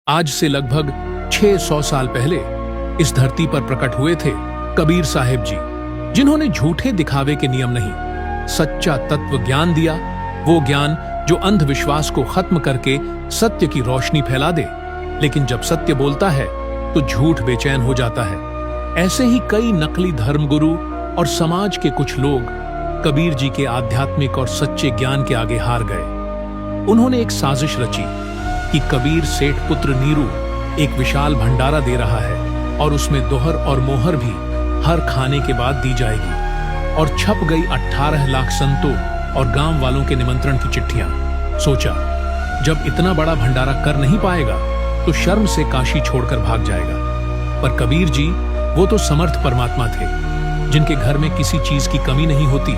आज से लगभग 600 साल पहले इस धरती पर प्रकट हुए थे कबीर साहिब जी, जिन्होंने झूठे दिखावे के नियम नहीं, सच्चा तत्व ज्ञान दिया। वो ज्ञान जो अंधविश्वास को खत्म करके सत्य की रोशनी फैला दे। लेकिन जब सत्य बोलता है तो झूठ बेचैन हो जाता है। ऐसे ही कई नकली धर्मगुरु और समाज के कुछ लोग कबीर जी के आध्यात्मिक और सच्चे ज्ञान के आगे हार गए। उन्होंने एक साजिश रची कि कबीर सेठ पुत्र नीरू एक विशाल भंडारा दे रहा है और उसमें दोहर और मोहर भी हर खाने के बाद दी जाएगी। और छप गई 18 लाख संतों और गांव वालों के निमंत्रण की चिट्ठियां। सोचा, जब इतना बड़ा भंडारा कर नहीं पाएगा तो शर्म से काशी छोड़कर भाग जाएगा। पर कबीर जी वो तो समर्थ परमात्मा थे, जिनके घर में किसी चीज की कमी नहीं होती।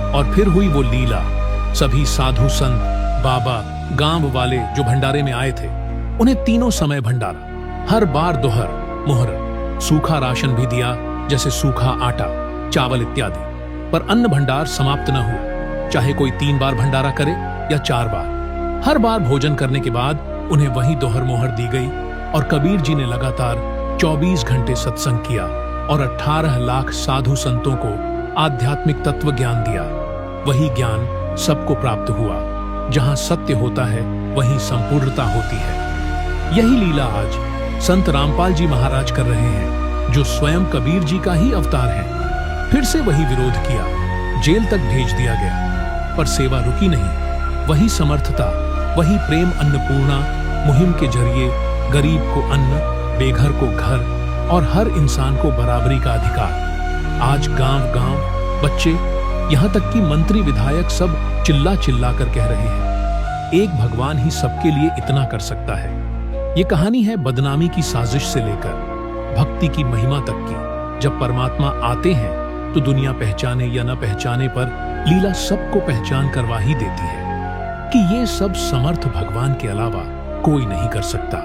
और फिर हुई वो लीला। सभी साधु संत, बाबा, गांव वाले जो भंडारे में आए थे, उन्हें तीनों समय भंडारा, हर बार दोहर, मोहर, सूखा राशन भी दिया, जैसे सूखा आटा, चावल इत्यादि। पर अन्न भंडार समाप्त न हुआ, चाहे कोई 3 बार भंडारा करे या 4 बार। हर बार भोजन करने के बाद उन्हें वही दोहर मोहर दी गई। और कबीर जी ने लगातार 24 घंटे सत्संग किया और 18 लाख साधु संतों को आध्यात्मिक तत्व ज्ञान दिया। वही ज्ञान सबको प्राप्त हुआ। जहां सत्य होता है वहीं संपूर्णता होती है। यही लीला आज संत रामपाल जी महाराज कर रहे हैं, जो स्वयं कबीर जी का ही अवतार हैं। फिर से वही विरोध किया, जेल तक भेज दिया गया, पर सेवा रुकी नहीं। वही समर्थता, वही प्रेम अन्नपूर्णा मुहिम के जरिए गरीब को अन्न, बेघर को घर और हर इंसान को बराबरी का अधिकार। आज गांव-गांव बच्चे, यहाँ तक कि मंत्री विधायक सब चिल्ला चिल्ला कर कह रहे हैं, एक भगवान ही सबके लिए इतना कर सकता है। ये कहानी है बदनामी की साजिश से लेकर भक्ति की महिमा तक की। जब परमात्मा आते हैं तो दुनिया पहचाने या न पहचाने पर लीला सबको पहचान करवा ही देती है कि ये सब समर्थ भगवान के अलावा कोई नहीं कर सकता।